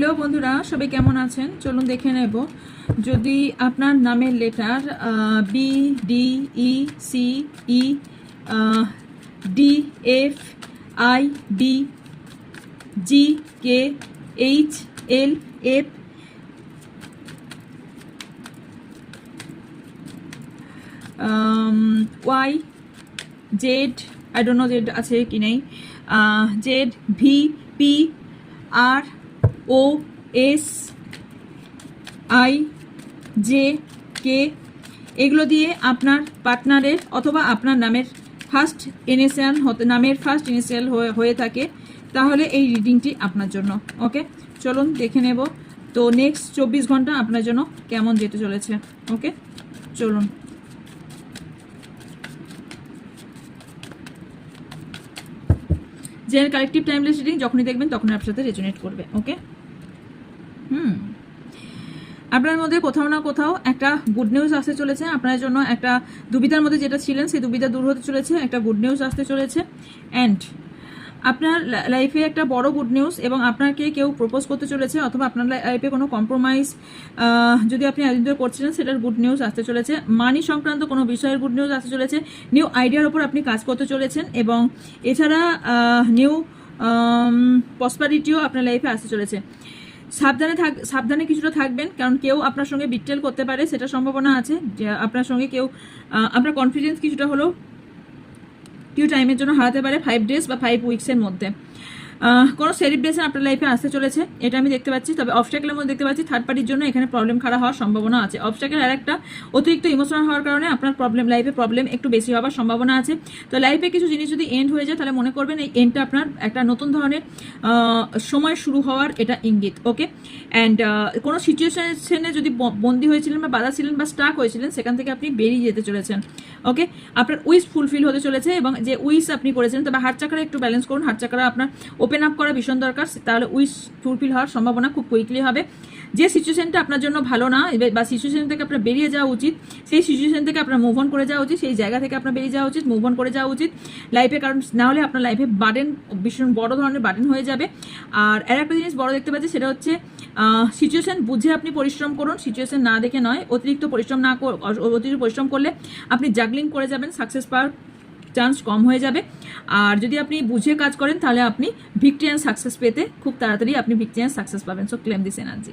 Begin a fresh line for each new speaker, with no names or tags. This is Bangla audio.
হ্যালো বন্ধুরা, সবাই কেমন আছেন? চলুন দেখে নেব যদি আপনার নামের letter B, D, E, C, E, D, F, I, D, G, K, H, L, F, Y, Z, I don't know Z আছে কি নেই, Z, V, P, R, O, S, I, J, K, এগুলো দিয়ে আপনার পার্টনারের অথবা আপনার নামের ফার্স্ট ইনিশিয়াল হয়ে থাকে, তাহলে এই রিডিংটি আপনার জন্য। ওকে, চলুন দেখে নেব তো নেক্সট 24 ঘন্টা আপনার জন্য কেমন যেতে চলেছে। ওকে, চলুন। জেনারেল কালেকটিভ টাইমলেস রিডিং যখনই দেখবেন তখনই আপনার সাথে রেজোনেট করবে। ওকে, আপনার মধ্যে কোথাও না কোথাও একটা গুড নিউজ আসতে চলেছে আপনার জন্য। একটা দুবিধার মধ্যে যেটা ছিলেন সেই দুবিধা দূর হতে চলেছে, একটা গুড নিউজ আসতে চলেছে। অ্যান্ড আপনার লাইফে একটা বড় গুড নিউজ, এবং আপনাকে কেউ প্রপোজ করতে চলেছে, অথবা আপনার লাইফে কোনো কম্প্রোমাইজ যদি আপনি এতদিন ধরে করছিলেন সেটার গুড নিউজ আসতে চলেছে। মানি সংক্রান্ত কোনো বিষয়ের গুড নিউজ আসতে চলেছে। নিউ আইডিয়ার ওপর আপনি কাজ করতে চলেছেন, এবং এছাড়া নিউ প্রসপারিটিও আপনার লাইফে আসতে চলেছে। সাবধানে কিছুটা থাকবেন, কারণ কেউ আপনার সঙ্গে বিট্রেল করতে পারে, সেটা সম্ভাবনা আছে। যে আপনার সঙ্গে কেউ আপনার কনফিডেন্স কিছুটা হলেও টাইমের জন্য হারাতে পারে, 5 days বা 5 weeks-এর মধ্যে। কোনো সেলিব্রেশন আপনার লাইফে আসতে চলেছে, এটা আমি দেখতে পাচ্ছি। তবে অবস্ট্যাকেলের মধ্যে দেখতে পাচ্ছি থার্ড পার্টির জন্য এখানে প্রবলেম খাড়া হওয়ার সম্ভাবনা আছে। অবস্ট্যাকেল আর একটা অতিরিক্ত ইমোশনাল হওয়ার কারণে আপনার লাইফে প্রবলেম একটু বেশি হওয়ার সম্ভাবনা আছে। তো লাইফে কিছু জিনিস যদি এন্ড হয়ে যায়, তাহলে মনে করবেন এই এন্ডটা আপনার একটা নতুন ধরনের সময় শুরু হওয়ার এটা ইঙ্গিত। ওকে, অ্যান্ড কোনো সিচুয়েশনে যদি বন্দী হয়েছিলেন বা বাধা ছিলেন বা স্টাক হয়েছিলেন, সেখান থেকে আপনি বেরিয়ে যেতে চলেছেন। ওকে, আপনার উইশ ফুলফিল হতে চলেছে, এবং যে উইশ আপনি করেছেন, তবে হার্ট চাকরা একটু ব্যালেন্স করুন। হার্ট চাকরা আপনার ওপেন আপ করা ভীষণ দরকার, তাহলে উইশ ফুলফিল হওয়ার সম্ভাবনা খুব কুইকলি হবে। যে সিচুয়েশনটা আপনার জন্য ভালো না, বা সিচুয়েশন থেকে আপনার বেরিয়ে যাওয়া উচিত, সেই সিচুয়েশন থেকে আপনার মুভ অন করে যাওয়া উচিত, সেই জায়গা থেকে আপনার বেরিয়ে যাওয়া উচিত, মুভ অন করে যাওয়া উচিত লাইফে, কারণ না হলে আপনার লাইফে বার্ডেন, ভীষণ বড় ধরনের বার্ডেন হয়ে যাবে। আর একটা জিনিস বড় দেখতে পাচ্ছি, সেটা হচ্ছে সিচুয়েশন বুঝে আপনি পরিশ্রম করুন, সিচুয়েশন না দেখে নয়। অতিরিক্ত পরিশ্রম করলে আপনি জাগলিং করে যাবেন, সাকসেস পাওয়ার চান্স কম হয়ে যাবে। আর যদি আপনি বুঝে কাজ করেন, তাহলে আপনি ভিক্টরি অ্যান্ড সাকসেস পেতে খুব তাড়াতাড়ি আপনি ভিক্টরি অ্যান্ড সাকসেস পাবেন। So claim this energy.